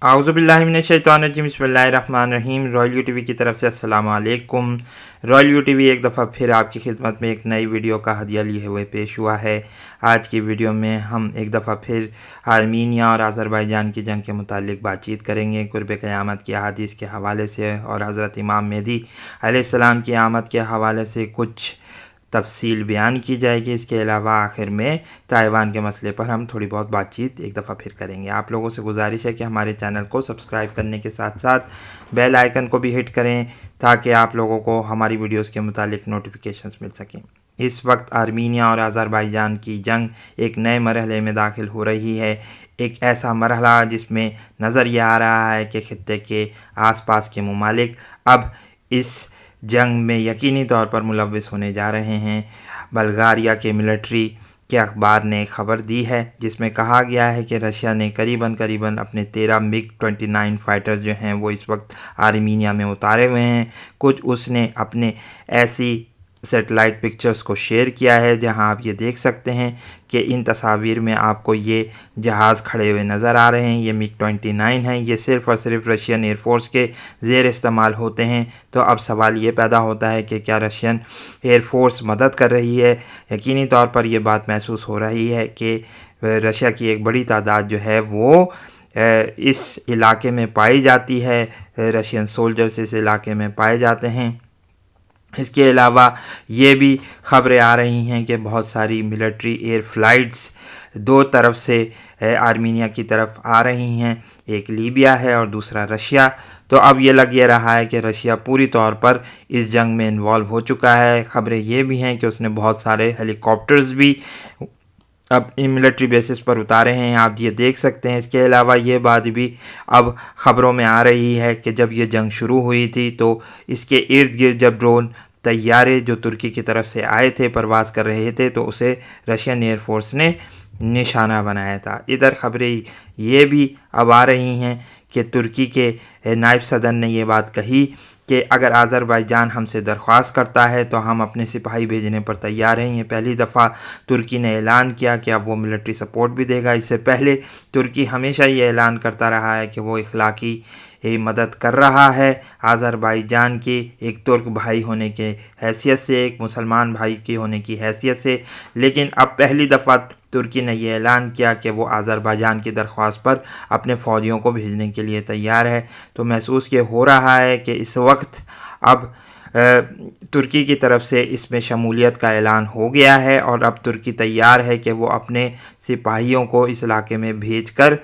आउज़ुबिल्लाहि बिस्मिल्लाहिर्रहमानिर्रहीम। Royal you TV की तरफ से अस्सलाम वालेकुम। रॉयल यू टीवी एक दफ़ा फिर आपकी खिदमत में एक नई वीडियो का हदिया लिए हुए पेश हुआ है। आज की वीडियो में हम एक दफ़ा फिर आर्मीनिया और अज़रबैजान की जंग के मुतालिक बातचीत करेंगे। कुर्ब क़यामत की अहादीस के हवाले से और हज़रत इमाम मेहदी अलैहिस्सलाम की आमद के हवाले से कुछ तफसील बयान की जाएगी। इसके अलावा आखिर में ताइवान के मसले पर हम थोड़ी बहुत बातचीत एक दफ़ा फिर करेंगे। आप लोगों से गुजारिश है कि हमारे चैनल को सब्सक्राइब करने के साथ साथ बेल आइकन को भी हिट करें ताकि आप लोगों को हमारी वीडियोस के मुतालिक नोटिफिकेशंस मिल सकें। इस वक्त आर्मीनिया और अज़रबैजान की जंग एक नए मरहले में दाखिल हो रही है। एक ऐसा मरहला जिसमें नज़र यह आ रहा है कि खित्ते के आसपास के ममालिक अब इस जंग में यकीनी तौर पर मुलव्वस होने जा रहे हैं। बल्गारिया के मिलिट्री के अखबार ने खबर दी है जिसमें कहा गया है कि रशिया ने करीबन अपने 13 MiG-29 फाइटर्स जो हैं वो इस वक्त आर्मीनिया में उतारे हुए हैं। कुछ उसने अपने ऐसी सेटेलाइट पिक्चर्स को शेयर किया है जहां आप ये देख सकते हैं कि इन तस्वीर में आपको ये जहाज़ खड़े हुए नज़र आ रहे हैं। ये MiG-29 हैं। ये सिर्फ़ और सिर्फ रशियन एयरफोर्स के ज़ेर इस्तेमाल होते हैं। तो अब सवाल ये पैदा होता है कि क्या रशियन एयरफोर्स मदद कर रही है। यकीनी तौर पर यह बात महसूस हो रही है कि रशिया की एक बड़ी तादाद जो है वो इस इलाके में पाई जाती है। रशियन सोल्जर्स इस इलाके में पाए जाते हैं। इसके अलावा ये भी ख़बरें आ रही हैं कि बहुत सारी मिलिट्री एयर फ़्लाइट्स दो तरफ से आर्मीनिया की तरफ आ रही हैं। एक लीबिया है और दूसरा रशिया। तो अब ये लग रहा है कि रशिया पूरी तौर पर इस जंग में इन्वॉल्व हो चुका है। ख़बरें ये भी हैं कि उसने बहुत सारे हेलीकॉप्टर्स भी अब इन मिलिट्री बेसिस पर उतारे हैं। आप ये देख सकते हैं। इसके अलावा ये बात भी अब ख़बरों में आ रही है कि जब ये जंग शुरू हुई थी तो इसके इर्द गिर्द जब ड्रोन तैयारे जो तुर्की की तरफ से आए थे परवाज़ कर रहे थे तो उसे रशियन एयरफोर्स ने निशाना बनाया था। इधर ख़बरें ये भी अब आ रही हैं कि तुर्की के नायब सदर ने ये बात कही कि अगर अज़रबैजान हमसे दरख्वास्त करता है तो हम अपने सिपाही भेजने पर तैयार हैं। ये पहली दफ़ा तुर्की ने ऐलान किया कि अब वो मिलिट्री सपोर्ट भी देगा। इससे पहले तुर्की हमेशा ये ऐलान करता रहा है कि वो इखलाकी मदद कर रहा है अज़रबैजान के एक तुर्क भाई होने के हैसियत से, एक मुसलमान भाई के होने की हैसियत से। लेकिन अब पहली दफ़ा तुर्की ने यह ऐलान किया कि वो अज़रबैजान की दरख्वास्त पर अपने फ़ौजियों को भेजने के लिए तैयार है। तो महसूस ये हो रहा है कि इस वक्त अब तुर्की की तरफ से इसमें शमूलियत का ऐलान हो गया है और अब तुर्की तैयार है कि वो अपने सिपाहियों को इस इलाके में भेजकर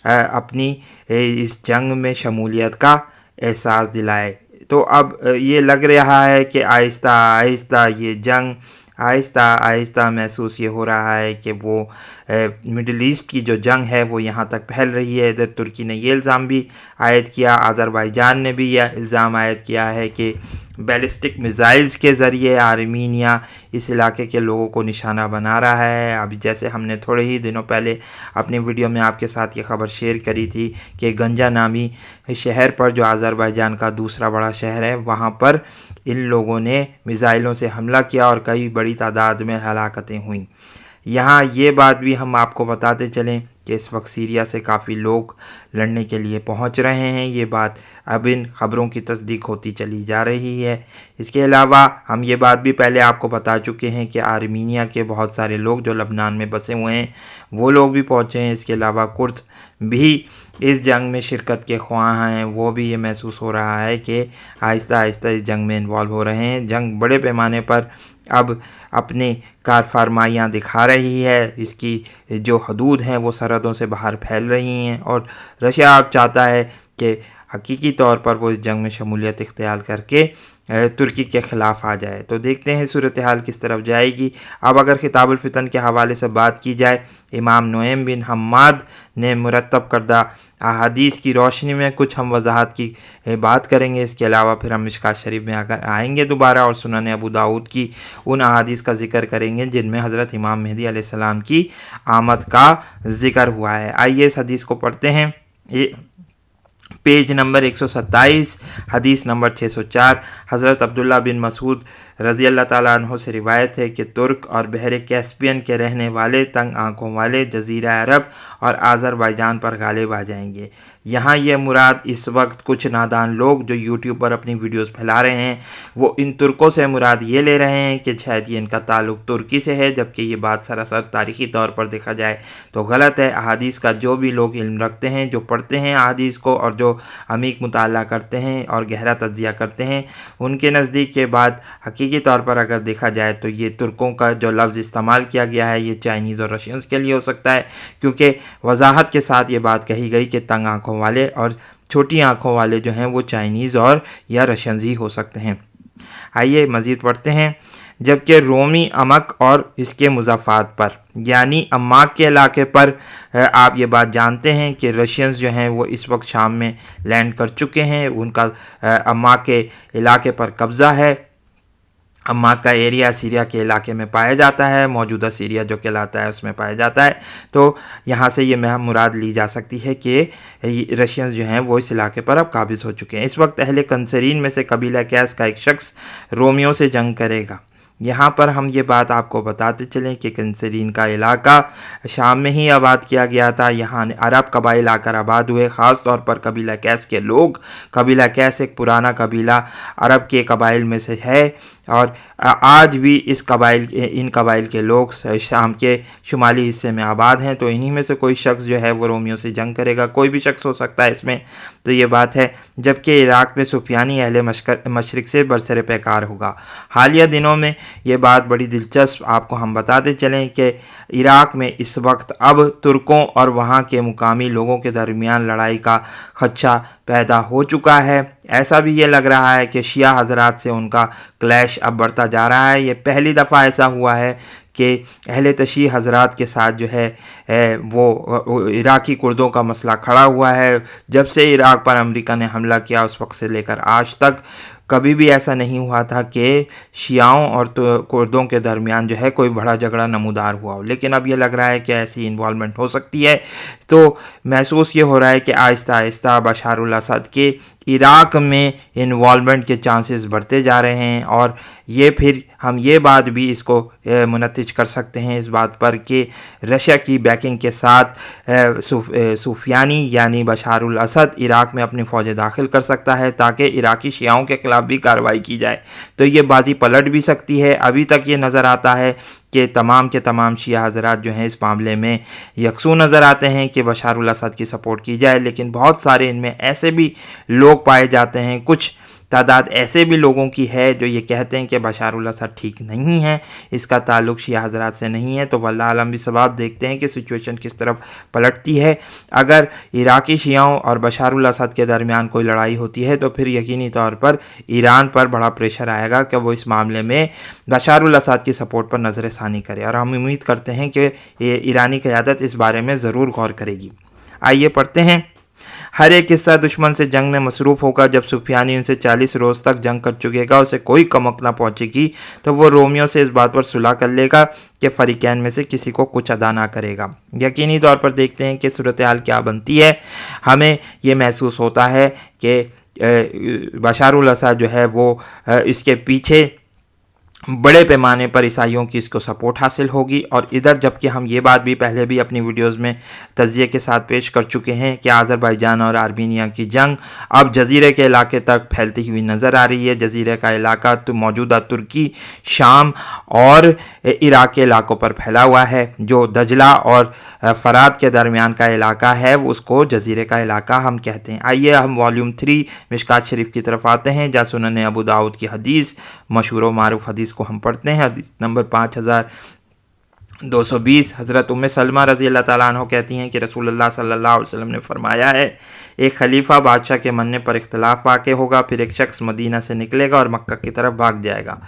अपनी इस जंग में शमूलियत का एहसास दिलाए। तो अब ये लग रहा है कि आहिस्ता आहिस्ता ये जंग आहिस्ता आहिस्ता महसूस ये हो रहा है कि वो मिडल ईस्ट की जो जंग है वो यहाँ तक फैल रही है। इधर तुर्की ने ये इल्ज़ाम भी आयद किया, अज़रबैजान ने भी यह इल्ज़ाम आयद किया है कि बैलिस्टिक मिज़ाइल्स के ज़रिए आर्मीनिया इस इलाके के लोगों को निशाना बना रहा है। अभी जैसे हमने थोड़े ही दिनों पहले अपनी वीडियो में आपके साथ ये ख़बर शेयर करी थी कि गंजा नामी शहर पर जो अज़रबैजान का दूसरा बड़ा शहर है वहाँ पर इन लोगों ने मिज़ाइलों से हमला किया और कई बड़ी तादाद में हलाकतें हुईं। यहाँ ये बात भी हम आपको बताते चलें कि इस वक्त सीरिया से काफ़ी लोग लड़ने के लिए पहुँच रहे हैं। ये बात अब इन ख़बरों की तस्दीक होती चली जा रही है। इसके अलावा हम ये बात भी पहले आपको बता चुके हैं कि आर्मीनिया के बहुत सारे लोग जो लबनान में बसे हुए हैं वो लोग भी पहुँचे हैं। इसके अलावा कुर्द भी इस जंग में शिरकत के ख्वाह हैं। वो भी ये महसूस हो रहा है कि आहिस्ता आहिस्ता इस जंग में इन्वॉल्व हो रहे हैं। जंग बड़े पैमाने पर अब अपने कारफरमाइयाँ दिखा रही है। इसकी जो हदूद हैं वो सरहदों से बाहर फैल रही हैं और रशिया अब चाहता है कि हकीकी तौर पर वो इस जंग में शमूलियत इख्तियार करके तुर्की के ख़िलाफ़ आ जाए। तो देखते हैं सूरत हाल किस तरफ जाएगी। अब अगर खिताबुल फितन के हवाले से बात की जाए, इमाम नुएम बिन हम्माद ने मुरतब करदा अहादीस की रोशनी में कुछ हम वजाहत की बात करेंगे। इसके अलावा फिर हम मिशकात शरीफ में अगर आएंगे दोबारा और सुनन अबू दाऊद की उन अहादीस का ज़िक्र करेंगे जिनमें हज़रत इमाम मेहदी अलैहिस्सलाम की आमद का ज़िक्र हुआ है। आइए इस हदीस को पढ़ते हैं। ये पेज नंबर 127 हदीस नंबर 604 हज़रत अब्दुल्ला बिन मसूद रज़ी अल्लाह ताला अन्हु से रिवायत है कि तुर्क और बहरे कैस्पियन के रहने वाले तंग आँखों वाले जज़ीरा अरब और आज़रबाईजान पर गालिब आ जाएंगे। यहाँ ये मुराद इस वक्त कुछ नादान लोग जो यूट्यूब पर अपनी वीडियोस फैला रहे हैं वो इन तुर्कों से मुराद ये ले रहे हैं कि शायद ये इनका ताल्लुक़ तुर्की से है, जबकि ये बात सरासर तारीख़ी तौर पर देखा जाए तो गलत है। अहादीस का जो भी लोग इल्म रखते हैं, जो पढ़ते हैं अहादीस को और जो अमीक मुताला करते हैं और गहरा तज्ज़िया करते हैं, उनके नज़दीक ये बात हकीकी तौर पर अगर देखा जाए तो ये तुर्कों का जो लफ्ज़ इस्तेमाल किया गया है ये चाइनीज़ और रशियंस के लिए हो सकता है, क्योंकि वजाहत के साथ ये बात कही गई कि तंग आँखों वाले और छोटी आँखों वाले जो हैं वो चाइनीज़ और या रशियंस ही हो सकते हैं। आइए मज़ीद पढ़ते हैं। जबकि रोमी अमक और इसके मुज़ाफ़ात पर यानी अम्माक के इलाके पर आप ये बात जानते हैं कि रशियंस जो हैं वो इस वक्त शाम में लैंड कर चुके हैं, उनका अम्माक के इलाके पर कब्ज़ा है। अम्माक का एरिया सीरिया के इलाके में पाया जाता है, मौजूदा सीरिया जो कहलाता है उसमें पाया जाता है। तो यहाँ से ये मुराद ली जा सकती है कि रशियंस जो हैं वो इस इलाके पर अब काबिज़ हो चुके हैं। इस वक्त अहले कंसरीन में से कबीला कैस का एक शख्स रोमियों से जंग करेगा। यहाँ पर हम ये बात आपको बताते चलें कि कंसरीन का इलाका शाम में ही आबाद किया गया था। यहाँ अरब कबाइल आकर आबाद हुए, ख़ास तौर पर कबीला कैस के लोग। कबीला कैस एक पुराना कबीला अरब के कबाइल में से है और आज भी इन कबाइल के लोग शाम के शुमाली हिस्से में आबाद हैं। तो इन्हीं में से कोई शख्स जो है वो रोमियों से जंग करेगा, कोई भी शख्स हो सकता है इसमें, तो ये बात है। जबकि इराक़ में सुफियानी अहले मशरिक़ से बरसरे पैकार होगा। हालिया दिनों में ये बात बड़ी दिलचस्प आपको हम बताते चलें कि इराक़ में इस वक्त अब तुर्कों और वहाँ के मुकामी लोगों के दरमियान लड़ाई का खदशा पैदा हो चुका है। ऐसा भी ये लग रहा है कि शिया हज़रात से उनका क्लैश अब बढ़ता जा रहा है। ये पहली दफ़ा ऐसा हुआ है कि अहले तशी हज़रात के साथ जो है वो इराक़ी कुर्दों का मसला खड़ा हुआ है। जब से इराक़ पर अमेरिका ने हमला किया उस वक्त से लेकर आज तक कभी भी ऐसा नहीं हुआ था कि शियाओं और कुर्दों के दरमियान जो है कोई बड़ा झगड़ा नमूदार हुआ हो, लेकिन अब ये लग रहा है कि ऐसी इन्वॉल्वमेंट हो सकती है। तो महसूस ये हो रहा है कि आहिस्ता आहिस्ता बशारुल असद के इराक़ में इन्वॉल्वमेंट के चांसेस बढ़ते जा रहे हैं और ये फिर हम ये बात भी इसको मुनत्तिज कर सकते हैं इस बात पर कि रशिया की बैकिंग के साथ सुफियानी यानी बशारुल असद इराक़ में अपनी फ़ौजें दाखिल कर सकता है ताकि इराक़ी शियाओं के ख़िलाफ़ भी कार्रवाई की जाए। तो ये बाजी पलट भी सकती है। अभी तक ये नज़र आता है कि तमाम के तमाम शिया हज़रात जो हैं इस मामले में यकसू नज़र आते हैं कि बशारुल असद की सपोर्ट की जाए, लेकिन बहुत सारे इनमें ऐसे भी लोग पाए जाते हैं, कुछ तादाद ऐसे भी लोगों की है जो ये कहते हैं कि बशारुल असद ठीक नहीं है, इसका ताल्लुक़ शिया हज़रात से नहीं है। तो वल्लाह आलम भी सवाब देखते हैं कि सिचुएशन किस तरफ पलटती है। अगर इराक़ी शियाओं और बशारुल असद के दरमियान कोई लड़ाई होती है तो फिर यकीनी तौर पर ईरान पर बड़ा प्रेशर आएगा कि वो इस मामले में बशारुल असद की सपोर्ट पर नज़र सानी करे और हम उम्मीद करते हैं कि ईरानी क़यादत इस बारे में ज़रूर गौर करेगी। आइए पढ़ते हैं। हर एक हिस्सा दुश्मन से जंग में मसरूफ़ होगा। जब सुफियानी उनसे 40 रोज़ तक जंग कर चुकेगा, उसे कोई कमक ना पहुँचेगी तो वो रोमियों से इस बात पर सुलह कर लेगा कि फ़रीक़ैन में से किसी को कुछ अदा ना करेगा। यकीनी तौर पर देखते हैं कि सूरत हाल क्या बनती है। हमें ये महसूस होता है कि बशारुल असद जो है वो इसके पीछे बड़े पैमाने पर ईसाइयों की इसको सपोर्ट हासिल होगी। और इधर जबकि हम ये बात भी पहले भी अपनी वीडियोस में तज्ज़िये के साथ पेश कर चुके हैं कि आज़रबाईजान और आर्मीनिया की जंग अब जज़ीरे के इलाके तक फैलती हुई नज़र आ रही है। जज़ीरे का इलाका तो मौजूदा तुर्की, शाम और इराक़ के इलाकों पर फैला हुआ है। जो दजला और फ़रात के दरमियान का इलाका है उसको जज़ीरे का इलाका हम कहते हैं। आइए हम वॉल्यूम 3 मिशकात शरीफ की तरफ आते हैं, जहाँ सुनन अबू दाऊद की हदीस मशहूर व मारूफ हदीस को हम पढ़ते हैं। हदीस नंबर 5220 हज़रत उम्मे सलमा रज़ी अल्लाह ताला अन्हा कहती हैं कि रसूलुल्लाह सल्लल्लाहु अलैहि वसल्लम ने फरमाया है, एक खलीफा बादशाह के मनने पर इख्तलाफ वाक़ होगा, फिर एक शख्स मदीना से निकलेगा और मक्का की तरफ भाग जाएगा।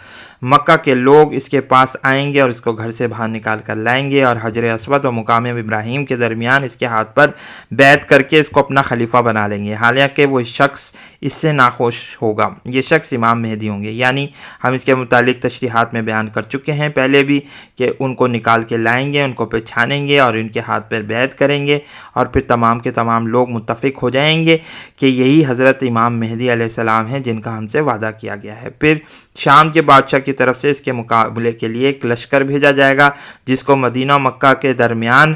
मक्का के लोग इसके पास आएंगे और इसको घर से बाहर निकाल कर लाएंगे और हजर अस्वद और मुकाम इब्राहीम के दरमियान इसके हाथ पर बैत करके इसको अपना खलीफा बना लेंगे, हालांकि वो शख्स इससे नाखुश होगा। ये शख्स इमाम मेहदी होंगे। यानी हम इसके मुतालिक तशरीहात में बयान कर चुके हैं पहले भी कि उनको निकाल نکال کے لائیں گے، ان کو پہچانیں گے اور ان کے ہاتھ پر بیعت کریں گے، اور پھر تمام کے تمام لوگ متفق ہو جائیں گے کہ یہی حضرت امام مہدی علیہ السلام ہیں جن کا ہم سے وعدہ کیا گیا ہے۔ پھر شام کے بادشاہ کی طرف سے اس کے مقابلے کے لیے ایک لشکر بھیجا جائے گا، جس کو مدینہ و مکہ کے درمیان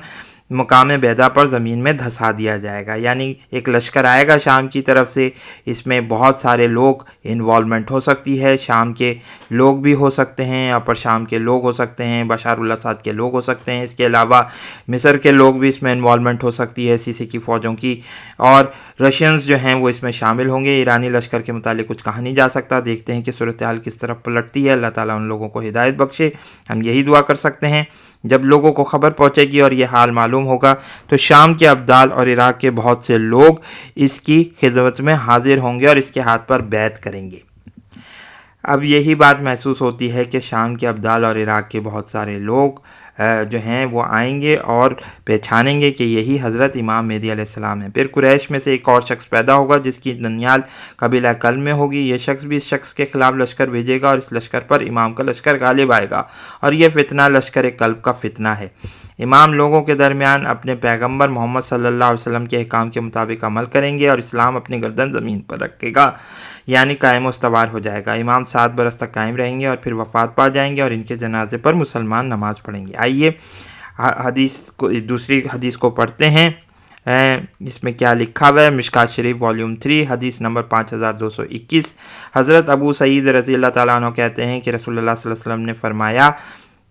مقام بیدا پر زمین میں دھسا دیا جائے گا۔ یعنی ایک لشکر آئے گا شام کی طرف سے، اس میں بہت سارے لوگ انوالومنٹ ہو سکتی ہے، شام کے لوگ بھی ہو سکتے ہیں، اپر شام کے لوگ ہو سکتے ہیں، بشار الاسد کے لوگ ہو سکتے ہیں، اس کے علاوہ مصر کے لوگ بھی اس میں انوالومنٹ ہو سکتی ہے، سیسی کی فوجوں کی، اور رشینز جو ہیں وہ اس میں شامل ہوں گے۔ ایرانی لشکر کے متعلق کچھ کہا نہیں جا سکتا، دیکھتے ہیں کہ صورتحال کس طرف پلٹتی ہے۔ اللہ تعالیٰ ان لوگوں کو ہدایت بخشے، ہم یہی دعا کر سکتے ہیں۔ جب لوگوں کو خبر پہنچے گی اور یہ حال معلوم ہوگا تو شام کے ابدال اور عراق کے بہت سے لوگ اس کی خدمت میں حاضر ہوں گے اور اس کے ہاتھ پر بیعت کریں گے۔ اب یہی بات محسوس ہوتی ہے کہ شام کے ابدال اور عراق کے بہت سارے لوگ جو ہیں وہ آئیں گے اور پہچانیں گے کہ یہی حضرت امام مہدی علیہ السلام ہیں۔ پھر قریش میں سے ایک اور شخص پیدا ہوگا جس کی ننیال قبیلہ کلب میں ہوگی، یہ شخص بھی اس شخص کے خلاف لشکر بھیجے گا اور اس لشکر پر امام کا لشکر غالب آئے گا، اور یہ فتنہ لشکر کلب کا فتنہ ہے۔ امام لوگوں کے درمیان اپنے پیغمبر محمد صلی اللہ علیہ وسلم کے احکام کے مطابق عمل کریں گے اور اسلام اپنی گردن زمین پر رکھے گا، یعنی قائم و استوار ہو جائے گا۔ امام 7 برس تک قائم رہیں گے اور پھر وفات پا جائیں گے اور ان کے جنازے پر مسلمان نماز پڑھیں گے۔ آئیے دوسری حدیث کو پڑھتے ہیں۔ اس میں کیا لکھا ہوا ہے؟ مشکات شریف والیوم 3 حدیث نمبر 5221۔ حضرت ابو سعید رضی اللہ تعالیٰ عنہ کہتے ہیں کہ رسول اللہ صلی اللہ علیہ وسلم نے فرمایا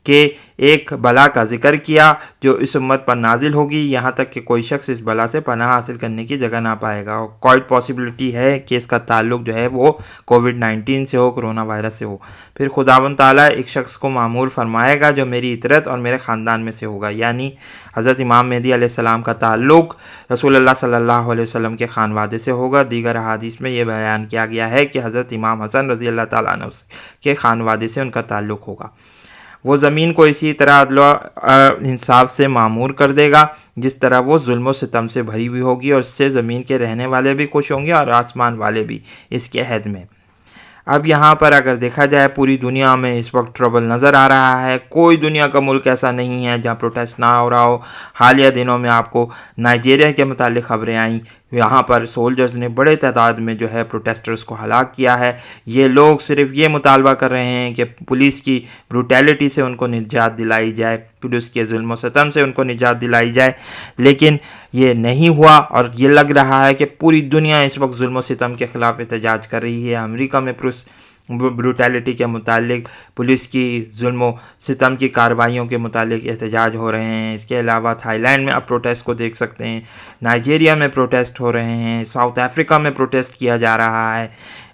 کہ ایک بلا کا ذکر کیا جو اس امت پر نازل ہوگی، یہاں تک کہ کوئی شخص اس بلا سے پناہ حاصل کرنے کی جگہ نہ پائے گا، اور کوئی پاسبلٹی ہے کہ اس کا تعلق جو ہے وہ کووڈ-19 سے ہو، کرونا وائرس سے ہو۔ پھر خداوند تعالیٰ ایک شخص کو معمور فرمائے گا جو میری اطرت اور میرے خاندان میں سے ہوگا، یعنی حضرت امام مہدی علیہ السلام کا تعلق رسول اللہ صلی اللہ علیہ وسلم کے خانوادے سے ہوگا۔ دیگر احادیث میں یہ بیان کیا گیا ہے کہ حضرت امام حسن رضی اللہ تعالیٰ عنہ کے خانوادے سے ان کا تعلق ہوگا۔ وہ زمین کو اسی طرح عدل و انصاف سے معمور کر دے گا جس طرح وہ ظلم و ستم سے بھری ہوئی ہوگی، اور اس سے زمین کے رہنے والے بھی خوش ہوں گے اور آسمان والے بھی اس کے عہد میں۔ اب یہاں پر اگر دیکھا جائے پوری دنیا میں اس وقت ٹربل نظر آ رہا ہے، کوئی دنیا کا ملک ایسا نہیں ہے جہاں پروٹیسٹ نہ ہو رہا ہو۔ حالیہ دنوں میں آپ کو نائجیریا کے متعلق خبریں آئیں، یہاں پر سولجرز نے بڑے تعداد میں جو ہے پروٹیسٹرز کو ہلاک کیا ہے۔ یہ لوگ صرف یہ مطالبہ کر رہے ہیں کہ پولیس کی بروٹیلٹی سے ان کو نجات دلائی جائے، پولیس کے ظلم و ستم سے ان کو نجات دلائی جائے، لیکن یہ نہیں ہوا، اور یہ لگ رہا ہے کہ پوری دنیا اس وقت ظلم و ستم کے خلاف احتجاج کر رہی ہے۔ امریکہ میں بروٹیلٹی کے متعلق، پولیس کی ظلم و ستم کی کارروائیوں کے متعلق احتجاج ہو رہے ہیں۔ اس کے علاوہ تھائی لینڈ میں آپ پروٹیسٹ کو دیکھ سکتے ہیں، نائجیریا میں پروٹیسٹ ہو رہے ہیں، ساؤتھ افریقہ میں پروٹیسٹ کیا جا رہا ہے،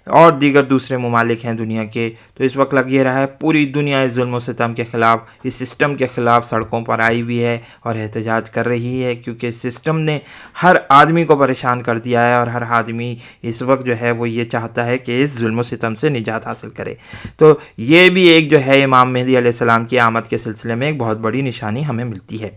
اور دیگر دوسرے ممالک ہیں دنیا کے۔ تو اس وقت لگ یہ رہا ہے پوری دنیا اس ظلم و ستم کے خلاف، اس سسٹم کے خلاف سڑکوں پر آئی ہوئی ہے اور احتجاج کر رہی ہے، کیونکہ اس سسٹم نے ہر آدمی کو پریشان کر دیا ہے، اور ہر آدمی اس وقت جو ہے وہ یہ چاہتا ہے کہ اس ظلم و ستم سے نجات حاصل کرے۔ تو یہ بھی ایک جو ہے امام مہدی علیہ السلام کی آمد کے سلسلے میں ایک بہت بڑی نشانی ہمیں ملتی ہے۔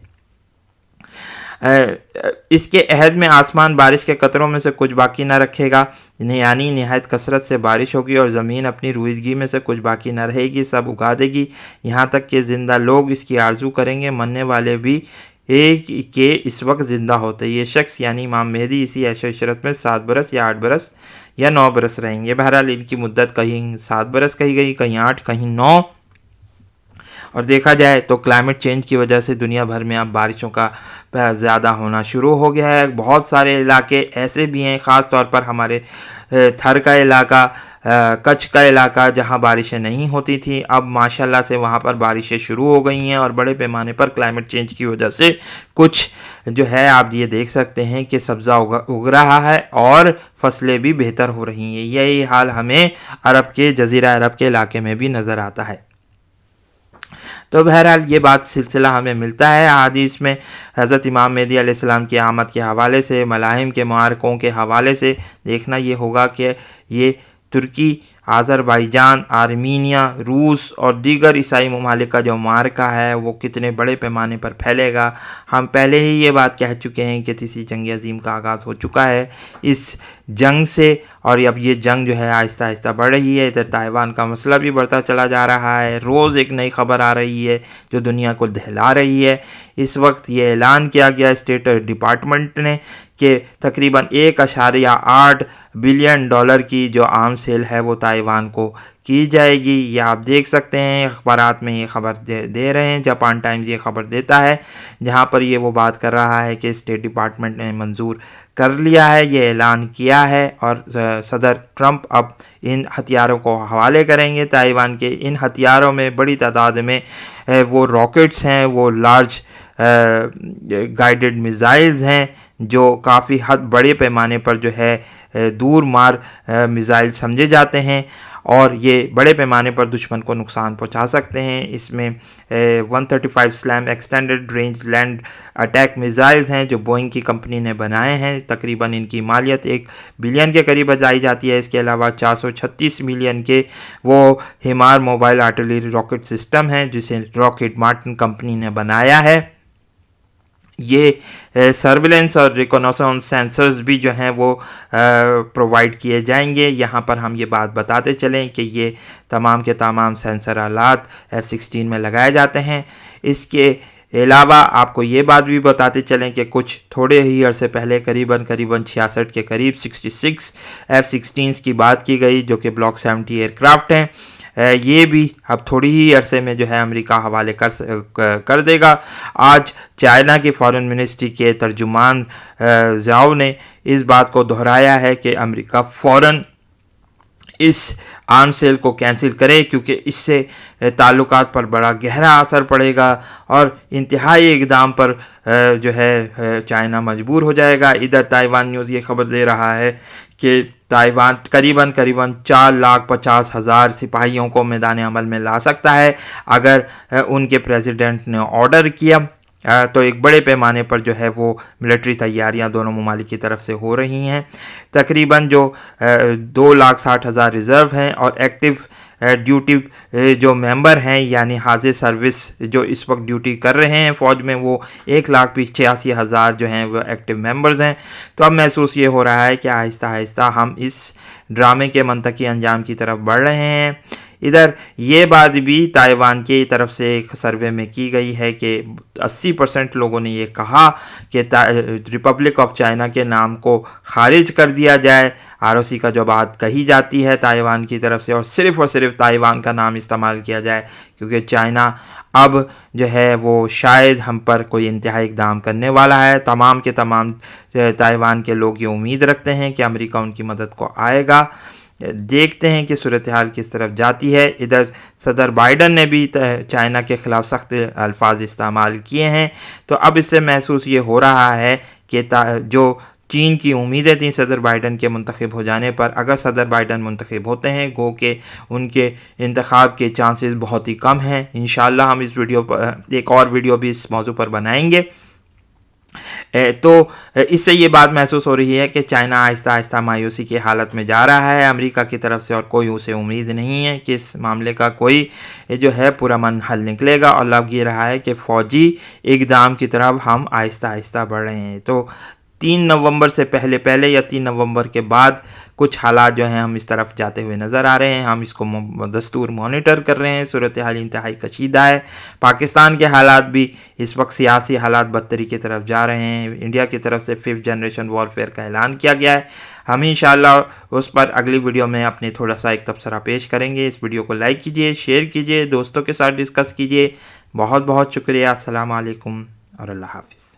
اس کے عہد میں آسمان بارش کے قطروں میں سے کچھ باقی نہ رکھے گا، یعنی نہایت کثرت سے بارش ہوگی، اور زمین اپنی رویدگی میں سے کچھ باقی نہ رہے گی، سب اگا دے گی، یہاں تک کہ زندہ لوگ اس کی آرزو کریں گے، مرنے والے بھی ایک کہ اس وقت زندہ ہوتے۔ یہ شخص یعنی امام مہدی اسی عیش و عشرت میں 7 برس یا 8 برس یا 9 برس رہیں گے۔ بہرحال ان کی مدت کہیں 7 برس کہی گئی، کہیں 8، کہیں 9۔ اور دیکھا جائے تو کلائمیٹ چینج کی وجہ سے دنیا بھر میں اب بارشوں کا زیادہ ہونا شروع ہو گیا ہے۔ بہت سارے علاقے ایسے بھی ہیں، خاص طور پر ہمارے تھر کا علاقہ، کچھ کا علاقہ، جہاں بارشیں نہیں ہوتی تھیں، اب ماشاءاللہ سے وہاں پر بارشیں شروع ہو گئی ہیں، اور بڑے پیمانے پر کلائمیٹ چینج کی وجہ سے کچھ جو ہے آپ یہ دیکھ سکتے ہیں کہ سبزہ اگ رہا ہے اور فصلیں بھی بہتر ہو رہی ہیں۔ یہی حال ہمیں عرب کے جزیرہ عرب کے علاقے میں بھی نظر آتا ہے۔ تو بہرحال یہ بات سلسلہ ہمیں ملتا ہے حدیث میں، حضرت امام مہدی علیہ السلام کی آمد کے حوالے سے، ملاحم کے معرکوں کے حوالے سے۔ دیکھنا یہ ہوگا کہ یہ ترکی आज़रबाईजान, आर्मीनिया, रूस और दीगर ईसाई ममालिक का जो मार्का है वो कितने बड़े पैमाने पर फैलेगा। हम पहले ही ये बात कह चुके हैं कि तीसरी जंग अज़ीम का आगाज़ हो चुका है इस जंग से, और अब ये जंग जो है आहिस्ता आहिस्ता बढ़ रही है। इधर ताइवान का मसला भी बढ़ता चला जा रहा है, रोज़ एक नई खबर आ रही है जो दुनिया को दहला रही है। इस वक्त ये ऐलान किया गया स्टेट डिपार्टमेंट ने कि तकरीबन 1.8 बिलियन डॉलर की जो आर्म सेल है वो ताइवान को की जाएगी। ये आप देख सकते हैं अखबारात में ये खबर दे रहे हैं, जापान टाइम्स ये खबर देता है, जहां पर ये वो बात कर रहा है कि स्टेट डिपार्टमेंट ने मंजूर कर लिया है, ये ऐलान किया है और सदर ट्रंप अब इन हथियारों को हवाले करेंगे ताइवान के। इन हथियारों में बड़ी तादाद में वो रॉकेट्स हैं, वो लार्ज गाइडेड मिसाइल्स हैं जो काफ़ी बड़े पैमाने पर जो है दूर मार मिसाइल समझे जाते हैं और ये बड़े पैमाने पर दुश्मन को नुकसान पहुंचा सकते हैं। इसमें 135 slam extended range land attack missiles हैं जो बोइंग की कंपनी ने बनाए हैं। तकरीबन इनकी मालियत 1 बिलियन के करीब बताई जाती है। इसके अलावा 436 मिलियन के वो हिमार मोबाइल आर्टिलरी रॉकेट सिस्टम हैं जिसे लॉकहीड मार्टिन कंपनी ने बनाया है। ये सर्विलेंस और रिकॉनेसेंस सेंसर्स भी जो हैं वो प्रोवाइड किए जाएंगे। यहाँ पर हम ये बात बताते चलें कि ये तमाम के तमाम सेंसर आलात F-16 में लगाए जाते हैं। इसके अलावा आपको ये बात भी बताते चलें कि कुछ थोड़े ही अरसे पहले करीबन 66 के करीब 66 F-16 की बात की गई जो कि ब्लॉक 70 एयरक्राफ्ट हैं। ये भी अब थोड़ी ही अरसे में जो है अमेरिका हवाले कर देगा। आज चाइना की फॉरेन मिनिस्ट्री के तर्जुमान ज़ाओ ने इस बात को दोहराया है कि अमेरिका फ़ौरन इस आर्म सेल को कैंसिल करे क्योंकि इससे ताल्लुकात पर बड़ा गहरा असर पड़ेगा और इंतहाई इक़दाम पर जो है चाइना मजबूर हो जाएगा। इधर ताइवान न्यूज़ ये खबर दे रहा है कि ताइवान करीबन 4,50,000 सिपाहियों को मैदान अमल में ला सकता है अगर उनके प्रेसिडेंट ने ऑर्डर किया। तो एक बड़े पैमाने पर जो है वो मिलिट्री तैयारियां दोनों ममालिक की तरफ से हो रही हैं। तकरीबन जो 2,60,000 रिज़र्व हैं और एक्टिव ड्यूटी जो मेंबर हैं यानी हाजिर सर्विस जो इस वक्त ड्यूटी कर रहे हैं फ़ौज में वो 1,86,000 जो हैं वो एक्टिव मेंबर्स हैं। तो अब महसूस ये हो रहा है कि आहिस्ता आहिस्ता हम इस ड्रामे के मंतकी अंजाम की तरफ बढ़ रहे हैं। इधर ये बात भी ताइवान की तरफ से एक सर्वे में की गई है कि 80% लोगों ने ये कहा कि रिपब्लिक ऑफ चाइना के नाम को खारिज कर दिया जाए। ROC का जो बात कही जाती है ताइवान की तरफ से और सिर्फ ताइवान का नाम इस्तेमाल किया जाए क्योंकि चाइना अब जो है वो शायद हम पर कोई इंतहाई इक़दाम करने वाला है। तमाम के तमाम ताइवान के लोग ये उम्मीद रखते हैं कि अमेरिका उनकी मदद को आएगा। देखते हैं कि सूरत हाल किस तरफ जाती है। इधर सदर बाइडन ने भी चाइना के ख़िलाफ़ सख्त अल्फाज इस्तेमाल किए हैं। तो अब इससे महसूस ये हो रहा है कि जो चीन की उम्मीदें थीं सदर बाइडन के मुंतखब हो जाने पर, अगर सदर बाइडन मुंतखब होते हैं गो के उनके इंतखाब के चांसेस बहुत ही कम हैं। इंशाअल्लाह हम इस वीडियो पर एक और वीडियो भी इस मौजू पर बनाएंगे। तो इससे ये बात महसूस हो रही है कि चाइना आहिस्ता आहिस्ता मायूसी की हालत में जा रहा है अमेरिका की तरफ से और कोई उसे उम्मीद नहीं है कि इस मामले का कोई जो है पुरअमन हल निकलेगा और लग ये रहा है कि फ़ौजी इक़दाम की तरफ हम आहिस्ता आहिस्ता बढ़ रहे हैं। तो 3 नवंबर से पहले या 3 नवंबर के बाद कुछ हालात जो हैं हम इस तरफ जाते हुए नज़र आ रहे हैं। हम इसको दस्तूर मॉनिटर कर रहे हैं। सूरत हाल इंतहाई कशीदा है। पाकिस्तान के हालात भी इस वक्त सियासी हालात बदतरी की तरफ जा रहे हैं। इंडिया की तरफ से 5th जनरेशन वॉरफेयर का ऐलान किया गया है। हम इंशाअल्लाह उस पर अगली वीडियो में अपने थोड़ा सा एक तबसरा पेश करेंगे। इस वीडियो को लाइक कीजिए, शेयर कीजिए, दोस्तों के साथ डिस्कस कीजिए। बहुत बहुत शुक्रिया। अस्सलाम वालेकुम और अल्लाह हाफ़िज़।